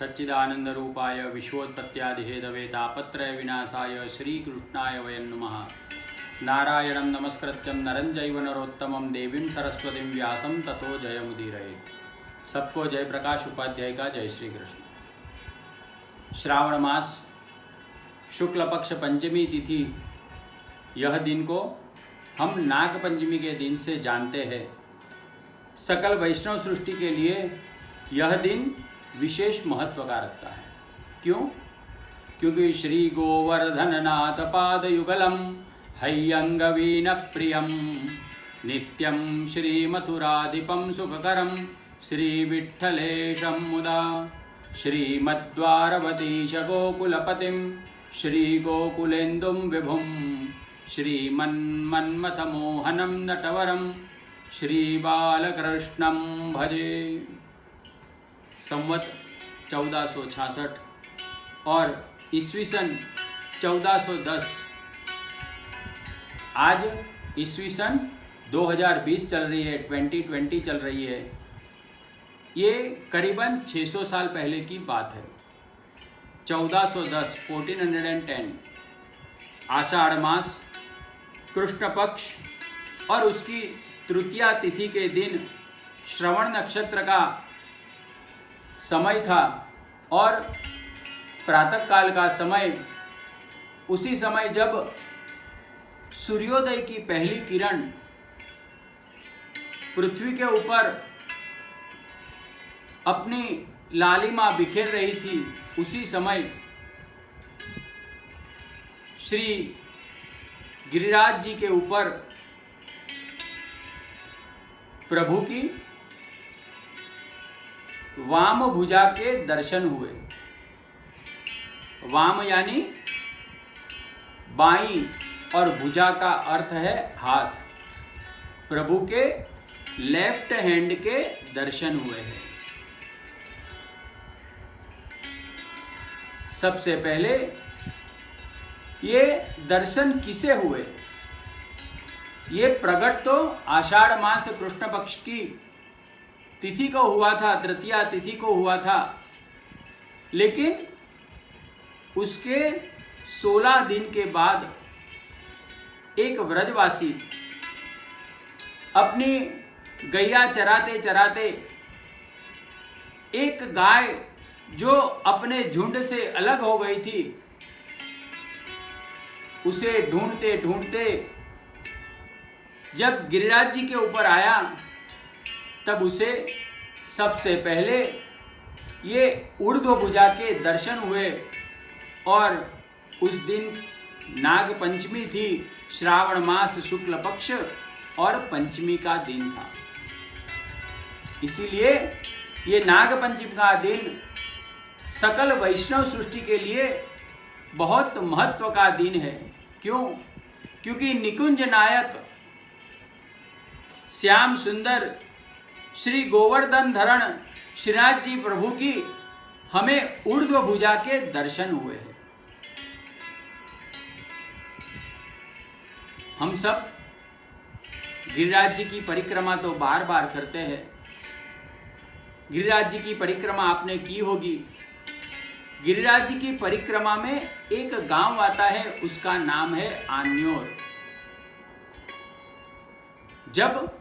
सच्चिदानंदरूपाय विश्वोत्पत्त्यादिहेतवे तापत्रय विनाशाय श्रीकृष्णाय वयं नमः। नारायणं नमस्कृत्यं नरं चैव नरोत्तमं देवीं सरस्वतीं व्यासं ततो जयमुदीरयेत्। सबको जय प्रकाश उपाध्याय का जय श्री कृष्ण। श्रावण मास शुक्ल पक्ष पंचमी तिथि, यह दिन को हम नाग पंचमी के दिन से जानते हैं। सकल वैष्णव सृष्टि के लिए यह दिन विशेष महत्व का रखता है। क्यों? क्योंकि श्री गोवर्धननाथ पादयुगलम हय्यंगवीन प्रियम नित्यं श्री मथुराधिपं सुखकरं श्री विठ्ठलेशं मुदा श्रीमद्वारवतीश गोकुलपतिं श्री गोकुलेन्दुं विभुं श्रीमन्मथमोहनं नटवरं श्री बालकृष्णं भजे। संवत 1466 और ईस्वी सन 1410। आज ईस्वी सन 2020 चल रही है, 2020 चल रही है। ये करीबन 600 साल पहले की बात है। 1410 आषाढ़ मास कृष्ण पक्ष और उसकी तृतीया तिथि के दिन श्रवण नक्षत्र का समय था और प्रातः काल का समय, उसी समय जब सूर्योदय की पहली किरण पृथ्वी के ऊपर अपनी लालिमा बिखेर रही थी, उसी समय श्री गिरिराज जी के ऊपर प्रभु की वाम भुजा के दर्शन हुए। वाम यानी बाईं और भुजा का अर्थ है हाथ। प्रभु के लेफ्ट हैंड के दर्शन हुए हैं। सबसे पहले ये दर्शन किसे हुए? ये प्रकट तो आषाढ़ मास कृष्ण पक्ष की तिथि को हुआ था, तृतीया तिथि को हुआ था, लेकिन उसके 16 दिन के बाद एक व्रजवासी अपनी गैया चराते चराते एक गाय जो अपने झुंड से अलग हो गई थी, उसे ढूंढते ढूंढते जब गिरिराज जी के ऊपर आया, तब उसे सबसे पहले ये ऊर्ध्व भुजा के दर्शन हुए। और उस दिन नाग पंचमी थी, श्रावण मास शुक्ल पक्ष और पंचमी का दिन था। इसीलिए ये नाग पंचमी का दिन सकल वैष्णव सृष्टि के लिए बहुत महत्व का दिन है। क्यों? क्योंकि निकुंज नायक श्याम सुंदर श्री गोवर्धन धरण श्रीनाथ जी प्रभु की हमें ऊर्ध्व भुजा के दर्शन हुए हैं। हम सब गिरिराज जी की परिक्रमा तो बार बार करते हैं। गिरिराज जी की परिक्रमा आपने की होगी। गिरिराज जी की परिक्रमा में एक गांव आता है, उसका नाम है आन्योर। जब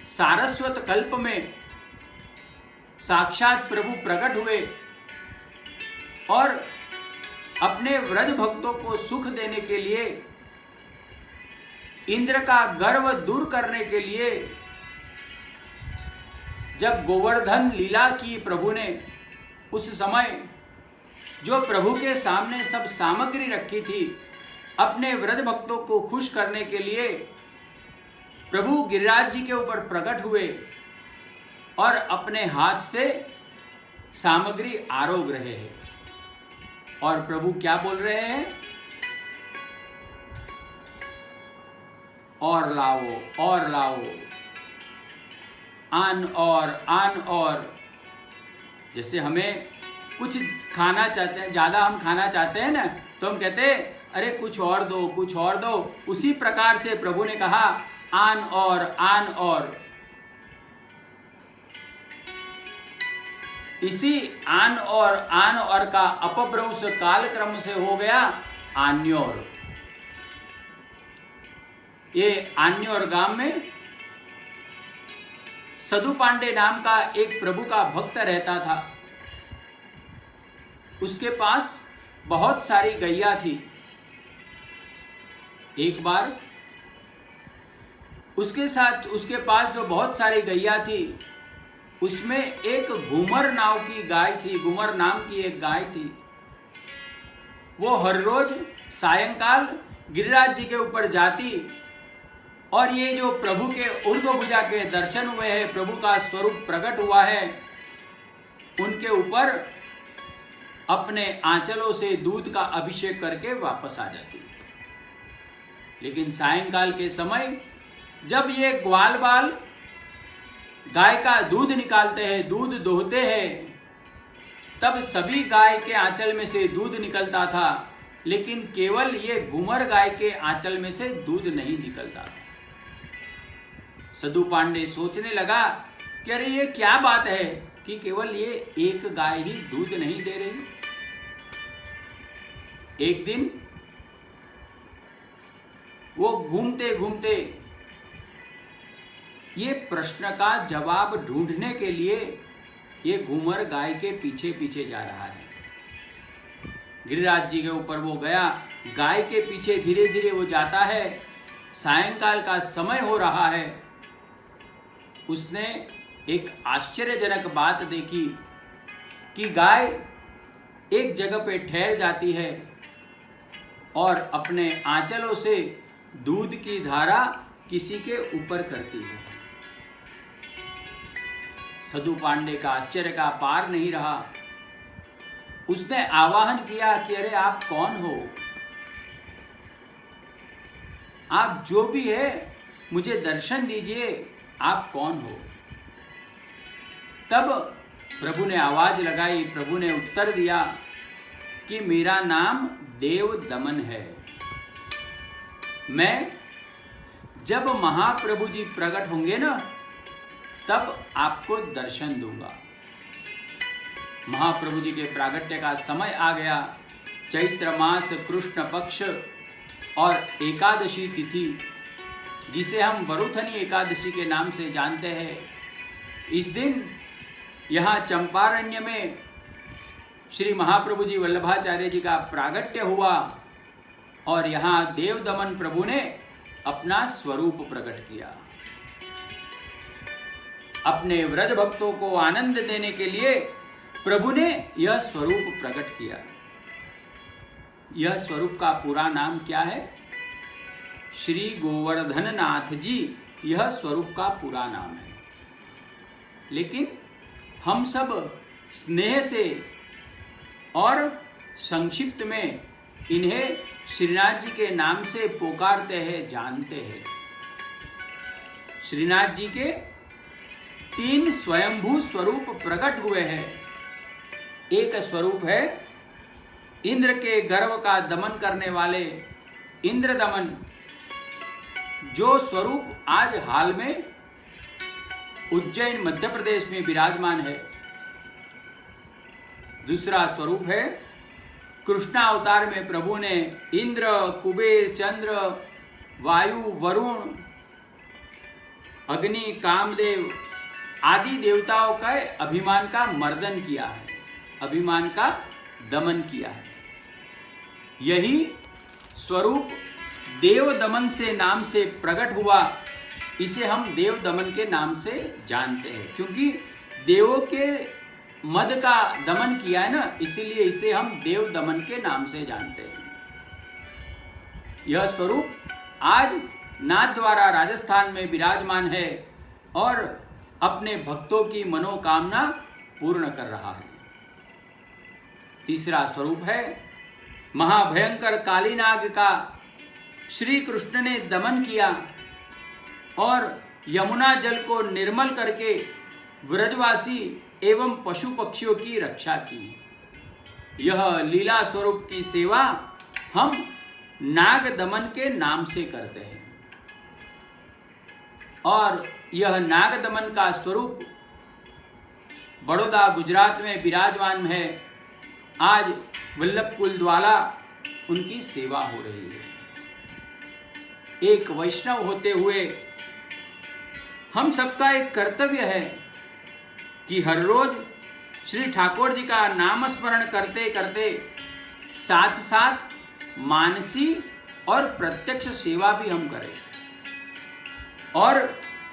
सारस्वत कल्प में साक्षात प्रभु प्रकट हुए और अपने व्रज भक्तों को सुख देने के लिए, इंद्र का गर्व दूर करने के लिए, जब गोवर्धन लीला की प्रभु ने, उस समय जो प्रभु के सामने सब सामग्री रखी थी अपने व्रज भक्तों को खुश करने के लिए, प्रभु गिरिराज जी के ऊपर प्रकट हुए और अपने हाथ से सामग्री आरोग रहे हैं। और प्रभु क्या बोल रहे हैं? और लाओ, और लाओ, आन और। जैसे हमें कुछ खाना चाहते हैं, ज़्यादा हम खाना चाहते हैं ना, तो हम कहते हैं अरे कुछ और दो, कुछ और दो। उसी प्रकार से प्रभु ने कहा आन और। इसी आन और का अपभ्रंश काल क्रम से हो गया आन्योर। ये आन्योर गांव में सदु पांडे नाम का एक प्रभु का भक्त रहता था। उसके पास बहुत सारी गैया थी। एक बार उसके पास जो बहुत सारी गैया थी, उसमें एक घूमर नाम की गाय थी। घूमर नाम की एक गाय थी। वो हर रोज सायंकाल गिरिराज जी के ऊपर जाती और ये जो प्रभु के ऊर्ध्व भुजा के दर्शन हुए हैं, प्रभु का स्वरूप प्रकट हुआ है, उनके ऊपर अपने आंचलों से दूध का अभिषेक करके वापस आ जाती। लेकिन सायंकाल के समय जब ये ग्वाल बाल गाय का दूध निकालते हैं, दूध दोहते हैं, तब सभी गाय के आंचल में से दूध निकलता था, लेकिन केवल ये घूमर गाय के आंचल में से दूध नहीं निकलता था। सदु पांडे सोचने लगा कि अरे ये क्या बात है कि केवल ये एक गाय ही दूध नहीं दे रही। एक दिन वो घूमते घूमते ये प्रश्न का जवाब ढूंढने के लिए ये घूमर गाय के पीछे पीछे जा रहा है। गिरिराज जी के ऊपर वो गया, गाय के पीछे धीरे धीरे वो जाता है। सायंकाल का समय हो रहा है। उसने एक आश्चर्यजनक बात देखी कि गाय एक जगह पे ठहर जाती है और अपने आंचलों से दूध की धारा किसी के ऊपर करती है। सदु पांडे का आश्चर्य का पार नहीं रहा। उसने आवाहन किया कि अरे आप कौन हो? आप जो भी है मुझे दर्शन दीजिए, आप कौन हो? तब प्रभु ने आवाज लगाई। प्रभु ने उत्तर दिया कि मेरा नाम देव दमन है। मैं जब महाप्रभु जी प्रकट होंगे ना, तब आपको दर्शन दूंगा। महाप्रभु जी के प्रागट्य का समय आ गया। चैत्र मास कृष्ण पक्ष और एकादशी तिथि, जिसे हम वरुथनी एकादशी के नाम से जानते हैं, इस दिन यहाँ चंपारण्य में श्री महाप्रभु जी वल्लभाचार्य जी का प्रागट्य हुआ और यहाँ देव दमन प्रभु ने अपना स्वरूप प्रकट किया। अपने व्रज भक्तों को आनंद देने के लिए प्रभु ने यह स्वरूप प्रकट किया। यह स्वरूप का पूरा नाम क्या है? श्री गोवर्धन नाथ जी, यह स्वरूप का पूरा नाम है। लेकिन हम सब स्नेह से और संक्षिप्त में इन्हें श्रीनाथ जी के नाम से पुकारते हैं, जानते हैं। श्रीनाथ जी के 3 स्वयंभू स्वरूप प्रकट हुए हैं। एक स्वरूप है इंद्र के गर्व का दमन करने वाले इंद्र दमन, जो स्वरूप आज हाल में उज्जैन मध्य प्रदेश में विराजमान है। दूसरा स्वरूप है कृष्णा अवतार में प्रभु ने इंद्र, कुबेर, चंद्र, वायु, वरुण, अग्नि, कामदेव आदि देवताओं का अभिमान का मर्दन किया है, अभिमान का दमन किया है। यही स्वरूप देव दमन से नाम से प्रकट हुआ। इसे हम देव दमन के नाम से जानते हैं, क्योंकि देवों के मद का दमन किया है ना, इसीलिए इसे हम देव दमन के नाम से जानते हैं। यह स्वरूप आज नाथ द्वारा राजस्थान में विराजमान है और अपने भक्तों की मनोकामना पूर्ण कर रहा है। तीसरा स्वरूप है महाभयंकर कालीनाग का श्री कृष्ण ने दमन किया और यमुना जल को निर्मल करके व्रजवासी एवं पशु पक्षियों की रक्षा की। यह लीला स्वरूप की सेवा हम नाग दमन के नाम से करते हैं और यह नाग दमन का स्वरूप बड़ौदा गुजरात में विराजमान है। आज वल्लभ कुल द्वारा उनकी सेवा हो रही है। एक वैष्णव होते हुए हम सबका एक कर्तव्य है कि हर रोज श्री ठाकुर जी का नाम स्मरण करते करते साथ साथ मानसी और प्रत्यक्ष सेवा भी हम करें और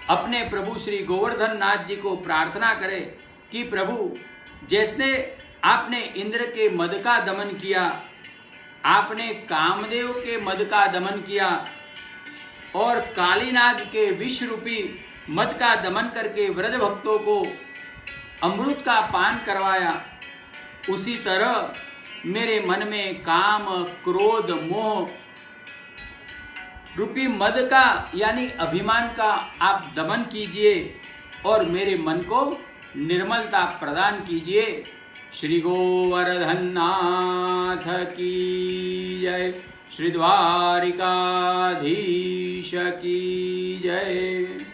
अपने प्रभु श्री गोवर्धन नाथ जी को प्रार्थना करें कि प्रभु, जैसे आपने इंद्र के मद का दमन किया, आपने कामदेव के मद का दमन किया और कालीनाग के विष रूपी मद का दमन करके व्रज भक्तों को अमृत का पान करवाया, उसी तरह मेरे मन में काम, क्रोध, मोह रूपी मद का यानी अभिमान का आप दमन कीजिए और मेरे मन को निर्मलता प्रदान कीजिए। श्री गोवर्धन नाथ की जय, श्री द्वारिकाधीश की जय।